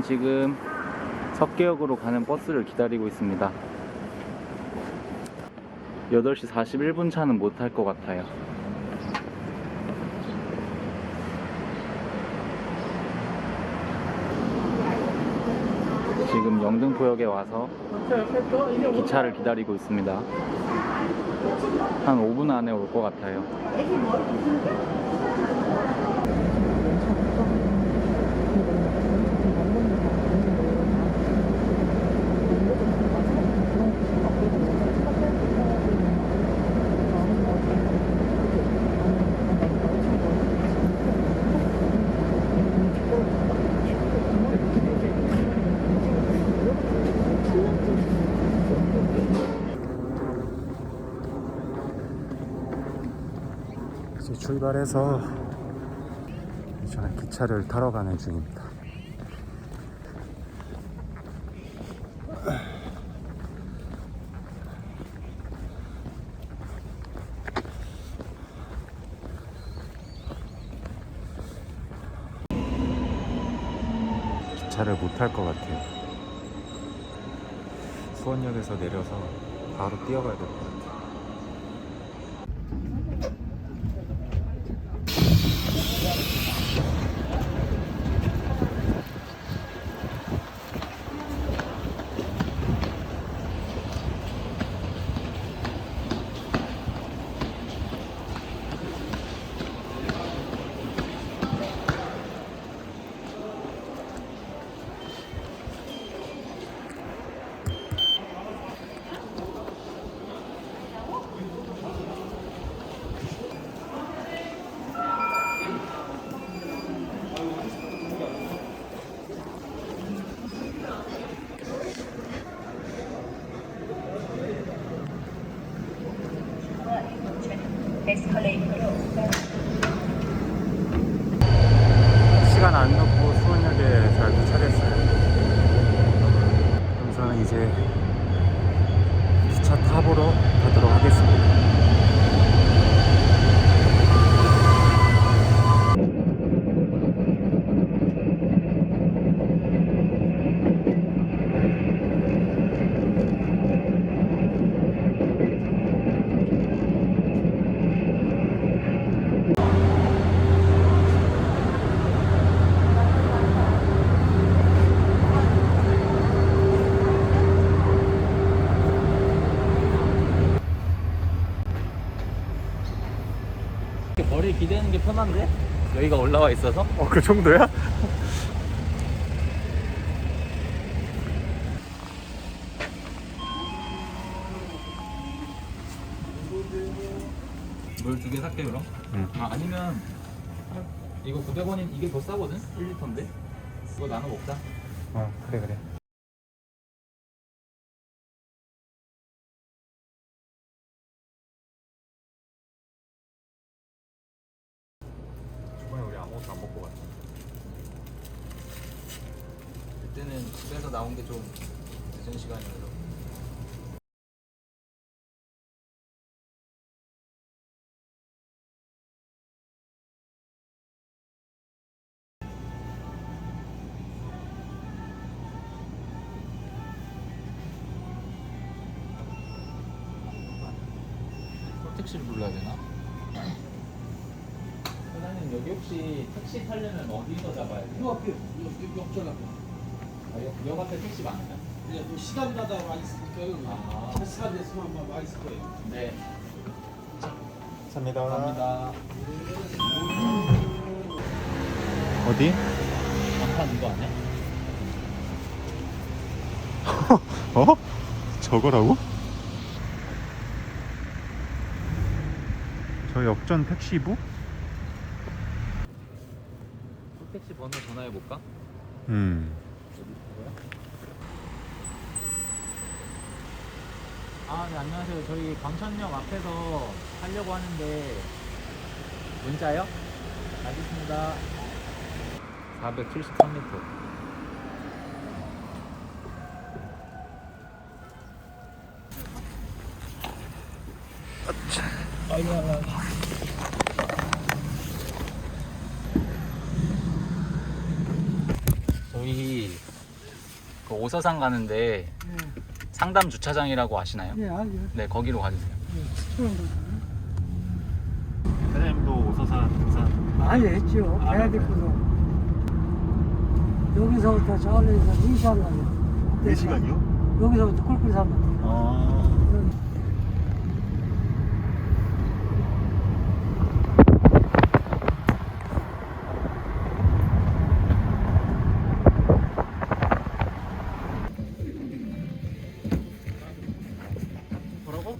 지금 석계역으로 가는 버스를 기다리고 있습니다. 8시 41분 차는 못 탈 것 같아요. 지금 영등포역에 와서 기차를 기다리고 있습니다. 한 5분 안에 올 것 같아요. 이제 출발해서 저는 기차를 타러 가는 중입니다. 기차를 못 탈 것 같아요. 수원역에서 내려서 바로 뛰어가야 될 것 같아요. 시간 안 놓고 수원역에 잘 도착했어요. 그럼 저는 이제 기차 타보러 가도록 하겠습니다. 머리 기대는 게 편한데? 여기가 올라와 있어서? 그 정도야? 물 2개 살게 그럼? 응. 아니면 이거 900원인 이게 더 싸거든? 1리터인데? 이거 나눠 먹자. 그래. 저번에 우리 아무것도 안 먹고 갔잖아. 그때는 집에서 나온 게 좀 늦은 시간이어서. 택시를 불러야 되나? 사장님 여기 혹시 택시 타려면 어디서 잡아야 돼요? 요 앞에, 요 앞에. 역 앞에 택시 많나요? 예, 뭐 시간마다 와 있으니까요. 아. 한 시간 됐으면 아마 와 있을 거예요. 네. 감사합니다. 감사합니다. 어디? 간판 이거 아니야? 저거라고? 저 역전 택시부? 택시 번호 전화해볼까? 어디 뭐야? 아, 네, 안녕하세요. 저희 광천역 앞에서 하려고 하는데 문자요? 알겠습니다. 473m. 저희 오서산 가는데 네. 상담 주차장이라고 아시나요? 예, 알죠. 네, 거기로 가주세요. 사장님도 오서산 등산 많이 했죠. 아, 배야 됐고도. 여기서부터 저기서 2시간 나요. 4시간이요? 여기서부터 꿀꿀이 사면 아 뭐라고?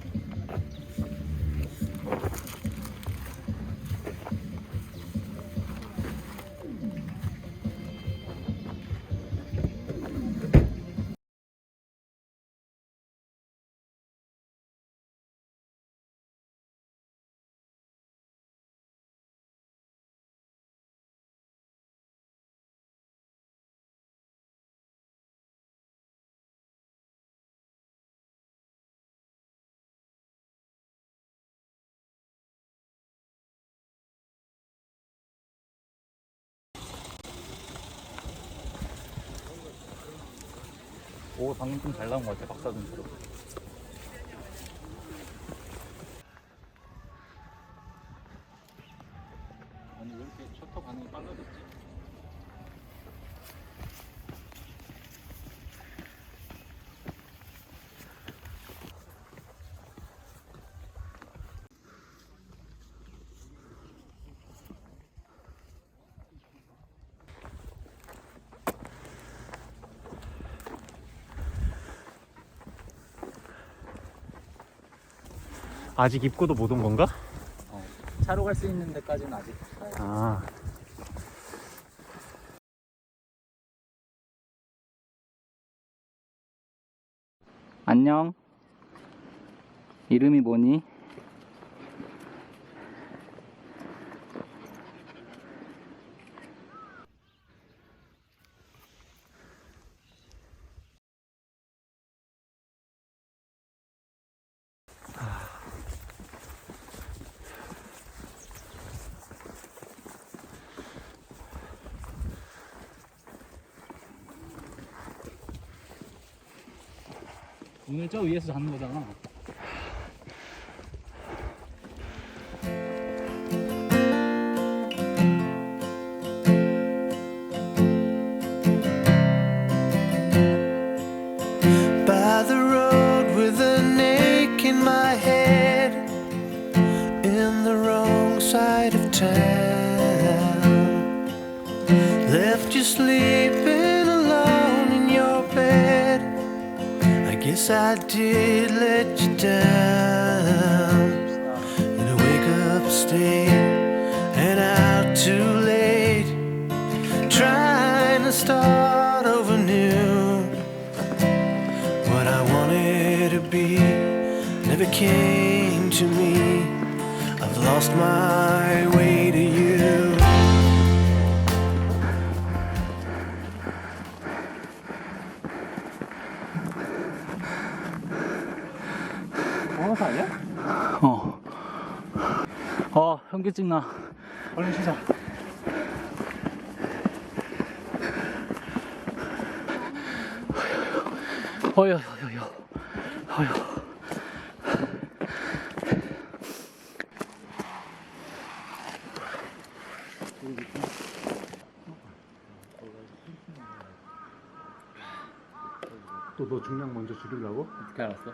오, 방금 좀 잘 나온 것 같아, 박사준처럼. 아니, 왜 이렇게 셔터 반응이 빨라졌지? 아직 입고도 못 온 건가? 차로 갈 수 있는 데까지는 아직. 아 안녕. 이름이 뭐니? 오늘 저 위에서 자는 거잖아. By the road with an ache in my head, in the wrong side of town, left you sleeping alone in your bed. I guess I did let you down, in a wake up state and out too late, trying to start over new. What I wanted to be never came to me. I've lost my way to you. 방어사 아니야? 현기증 나. 얼른 쉬자. 어휴. 또 너 중량 먼저 줄이려고? 어떻게 알았어?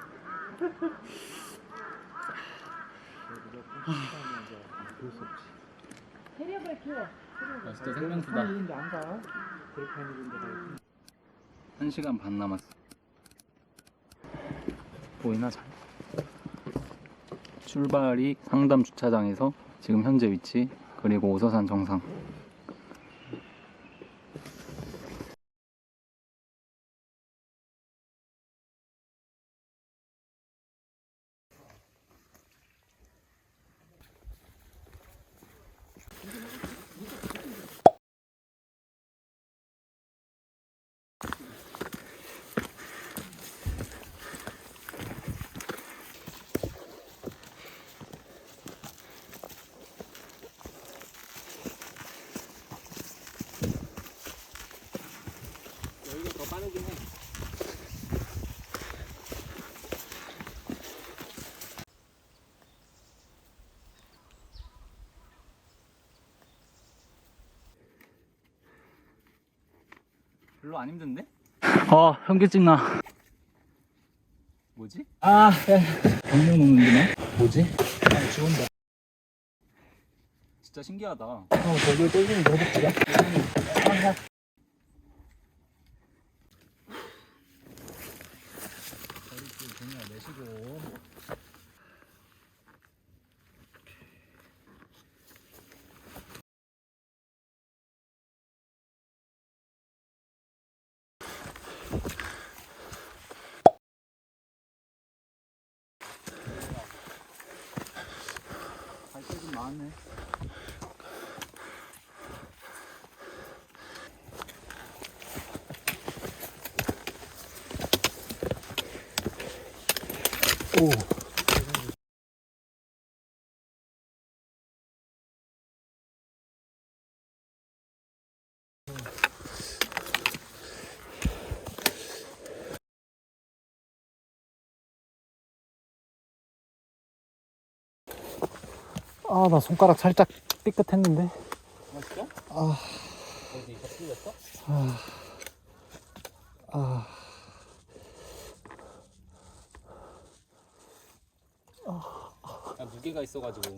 그럴 수 없지 진짜 생명수다. 일인데 안 가. 그렇게 하는 일인데 가. 1시간 반 남았어. 보이나 잘? 출발이 상담 주차장에서 지금 현재 위치, 그리고 오서산 정상. 별로 안 힘든데? 현기증 나. 뭐지? 아, 경력 먹는구나. 뭐지? 지운다. 진짜 신기하다. 저기 똘똘이 넣어볼게요. 갈때 좀 많네. 오. 나 손가락 살짝 삐끗했는데. 맛있어? 아, 어디 더 풀렸어? 야, 무게가 있어가지고.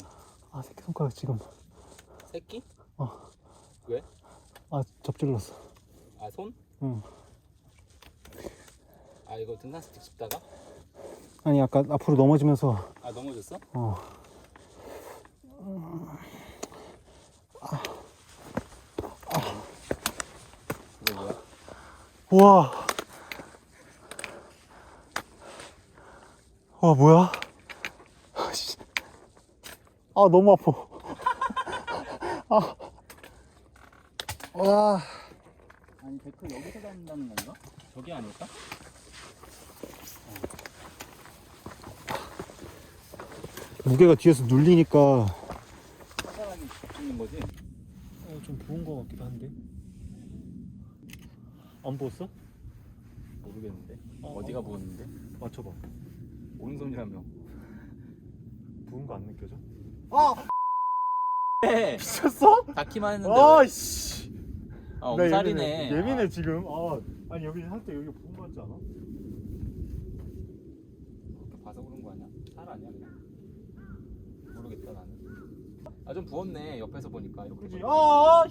새끼손가락 지금. 새끼? 어. 왜? 접질렀어. 아, 손? 응. 아, 이거 등산 스틱 짚다가? 아니, 아까 앞으로 넘어지면서. 아, 넘어졌어? 이거 뭐야? 우와. 와, 뭐야? 너무 아파. 와. 아니, 데크 여기서 잡는다는 건가? 저기 아닐까? 무게가 뒤에서 눌리니까. 사사하게 잡는 거지? 좀 부은 거 같기도 한데. 안 부었어? 모르겠는데. 어디가 부었는데? 맞춰봐. 오른손이라며. 부은 거 안 느껴져? 네. 미쳤어? 닿기만 했는데. 씨. 엄살이네. 예민해 지금. 아니 여기 살짝 여기 부은 거 같지 않아? 그렇게 봐서 그런 거 아니야? 살 아니야 그냥? 모르겠다 나는. 좀 부었네 옆에서 보니까 이렇게. 그지? 보니까.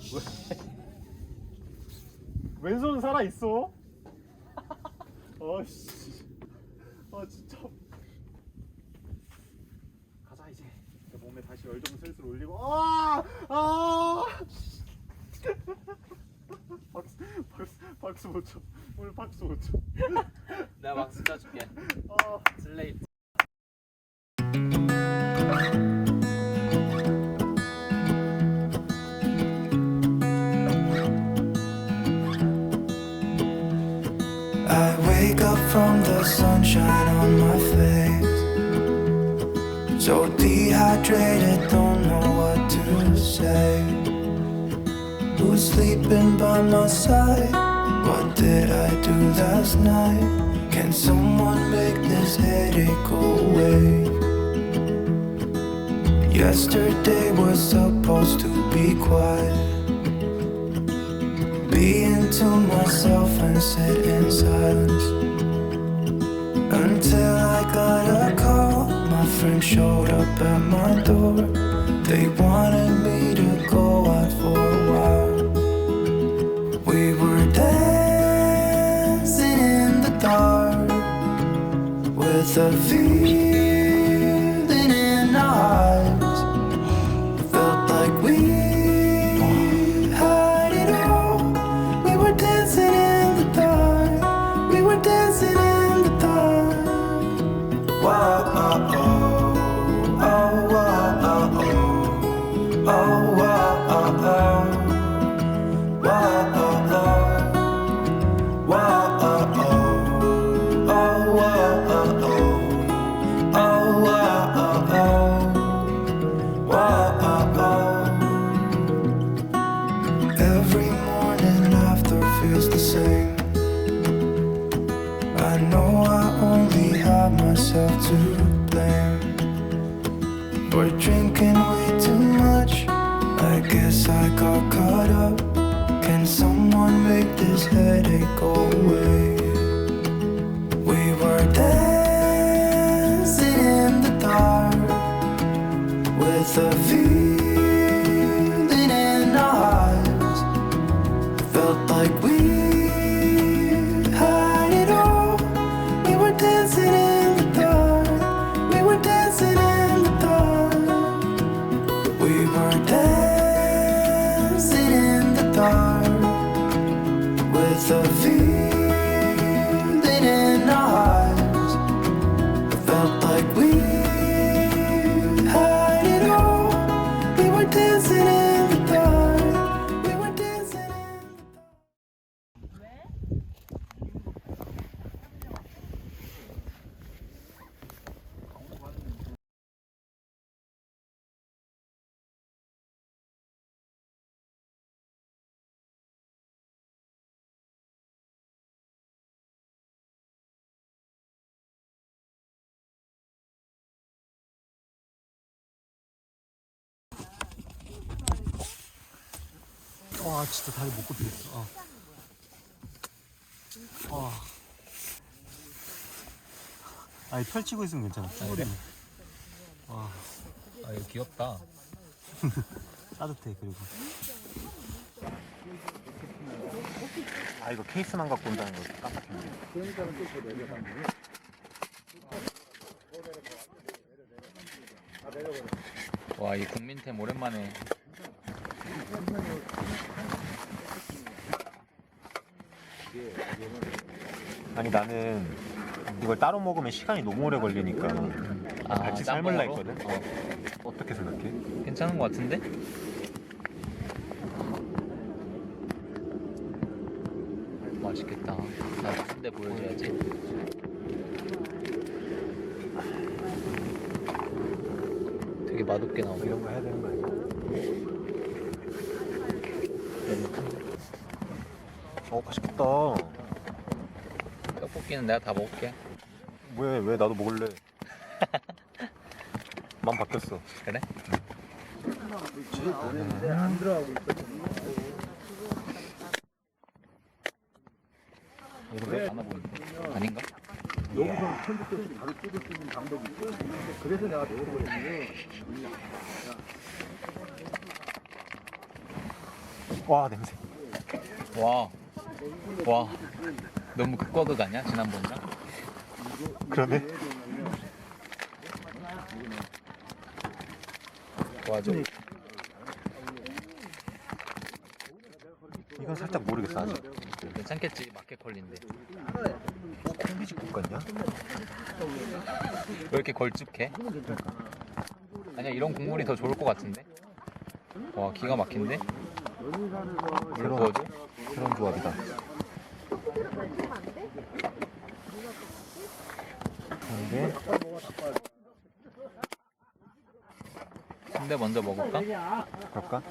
왼손 살아 있어? 씨. 진짜. 가자 이제. 내 몸에 다시 열 좀 슬슬 올리고. 박수 못 쳐. 오늘 박수 못 쳐. 내가 막 쏟아줄게. 슬레이트. I wake up from the sunshine on my face, so dehydrated, don't know what to say. Who's sleeping by my side? What did I do last night? Can someone make this headache go away? Yesterday was supposed to be quiet, being to myself and sit in silence, until I got a call. My friend showed up at my door. They wanted me to go out for a while. We were dancing in the dark with a feeling in our eyes. Felt like we had it all. We were dancing in the dark. We were dancing in the dark. Wow, oh, oh, oh, wow, oh, oh, oh, wow, oh, oh, wow, oh, oh, wow, oh, oh, oh, wow, oh, oh, oh, wow, oh, oh. 와 진짜 다리 못 굽히겠어. 아니 펼치고 있으면 괜찮아. 쭈그리면. 와 아 이거 귀엽다. 따뜻해. 그리고 아 이거 케이스만 갖고 온다는 거 깜빡했네. 와 이 국민템 오랜만에. 아니 나는 이걸 따로 먹으면 시간이 너무 오래 걸리니까 같이 삶을라 짬뽕으로? 했거든. 어떻게 생각해? 괜찮은 것 같은데? 맛있겠다. 나 순대 보여줘야지. 되게 맛없게 나오네. 이런 거 해야 되는 거 아니야? 맛있겠다. 떡볶이는 내가 다 먹을게. 왜 나도 먹을래? 맘 바뀌었어. 그래? 이거 왜 하나 보이는데? 아닌가? 여기서 편집돼서 바로 찍을 수 있는 방법이 있고 그래서 내가 넣어버렸네. 와 냄새. 와. 와. 너무 극과극 아니야? 지난번이랑? 그러네. 도와줘. 이건 살짝 모르겠어 아직. 괜찮겠지? 마켓컬리인데. 콩비지국 같냐? 왜 이렇게 걸쭉해? 아니야 이런 국물이 더 좋을 것 같은데? 와 기가 막힌데? 물 부어줘? 그런 조합이다. 근데 순대 먼저 먹을까? 그럴까?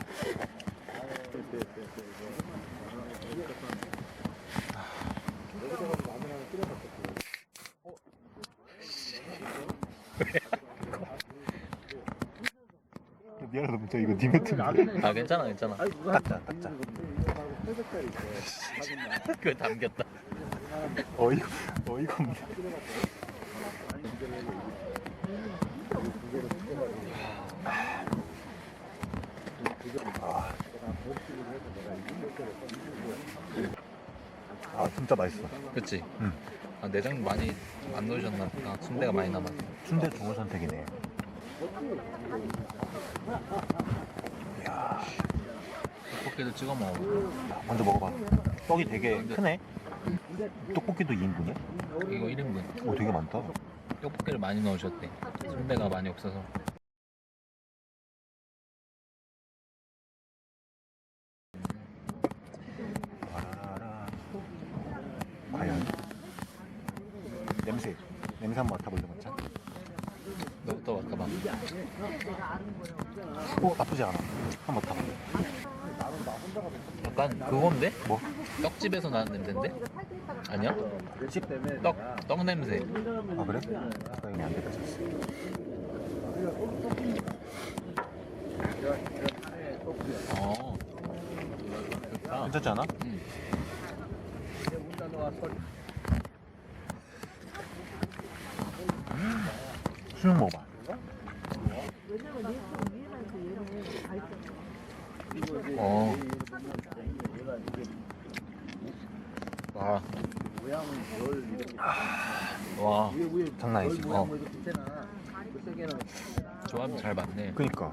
미안하다 문자 이거 니 멘트인데. 아 괜찮아 괜찮아. 닦자. 그거 담겼다. 어이가 없네. 아 진짜 맛있어. 그치? 응. 아, 내장 많이 안 넣으셨나 보다. 순대가 많이 남았네. 순대 좋은 선택이네. 이야, 떡볶이도 찍어 먹어. 먼저 먹어봐. 떡이 되게 크네. 떡볶이도 2인분이야? 이거 1인분. 오 되게 많다. 떡볶이를 많이 넣으셨대. 순대가 많이 없어서. 와라라. 과연 냄새 한번 맡아볼래 맞자? 너부터 맡아봐. 나쁘지 않아. 한번 맡아볼래. 약간 그건데? 뭐? 떡집에서 나는 냄새인데? 아니야? 씹? 떡 냄새. 아 그래? 다행히 안 느껴졌어. 어. 좋다. 괜찮지 않아? 응. 수육 먹어봐. 어. 와. 와. 장난 아니지? 어. 조합이 잘 맞네. 그니까.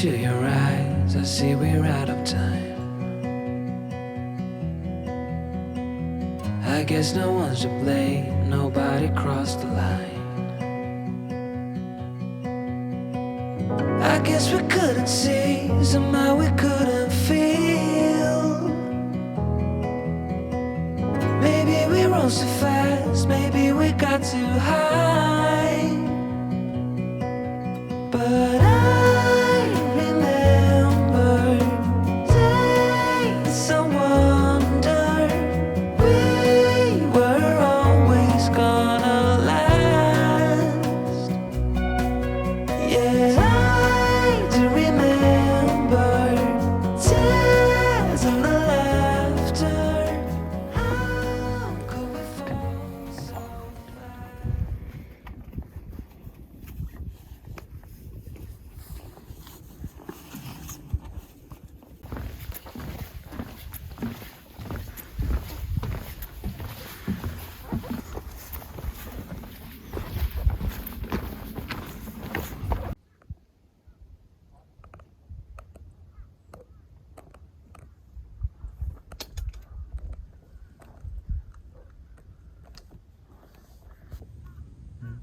into your eyes, I see we're out of time. I guess no one's to blame, nobody crossed the line. I guess we couldn't see, somehow we couldn't feel. Maybe we rose too fast, maybe we got too high. But I remember days I wonder we were always gonna last. Yeah, I do remember tears of the laughter. How could we fall so fast?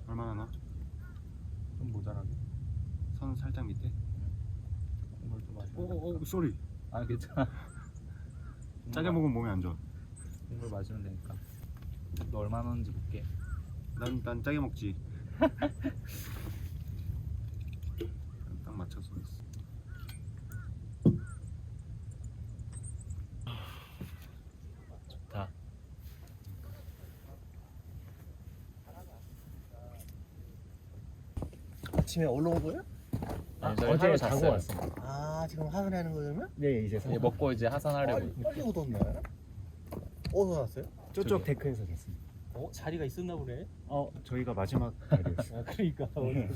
얼마나 나? 좀 모자라게. 선 살짝 밑에. 국물 좀 마셔. 오 쏘리. 아 괜찮아. 짜게 먹으면 몸에 안 좋아. 국물 마시면 되니까. 너 얼마 넣는지 볼게. 난 짜게 먹지. 딱 맞춰서 있어. 좋다. 아침에 올라온 거예요? 어제 자고 왔어. 아 지금 하산하는 거냐면? 네, 이제 예, 먹고 이제 아 하산하려고. 빨리 오던데. 어디서 왔어요? 저쪽 데크에서 잤습니다. 자리가 있었나 보네. 저희가 마지막 자리였어요. 그러니까 좀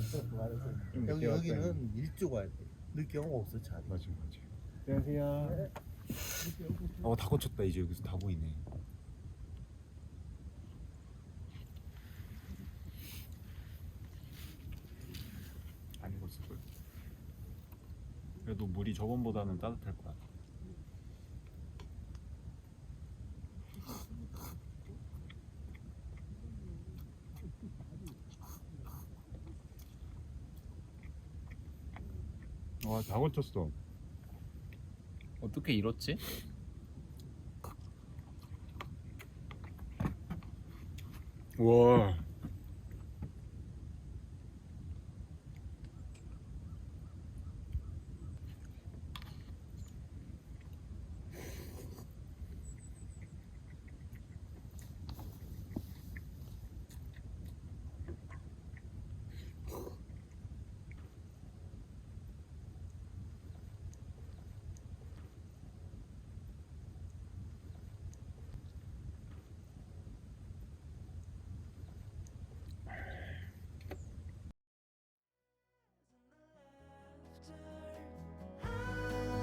늦게 여기는 일찍 와야 돼. 늦게 오면 없어 차. 맞아. 안녕하세요. 다 고쳤다. 이제 여기서 다 보이네. 안 익었을 걸. 그래도 물이 저번보다는 따뜻할 거야. 다 고쳤어. 어떻게 이렇지? 와.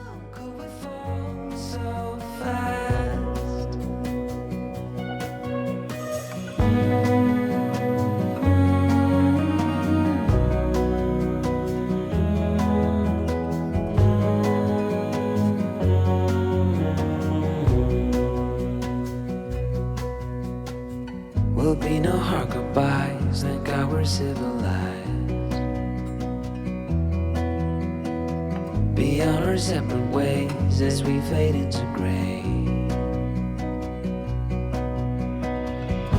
How could we fall so fast? Will be no hard goodbyes, thank God we're civilized. Beyond our separate ways as we fade into gray.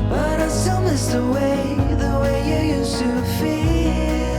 But I still miss the way you used to feel.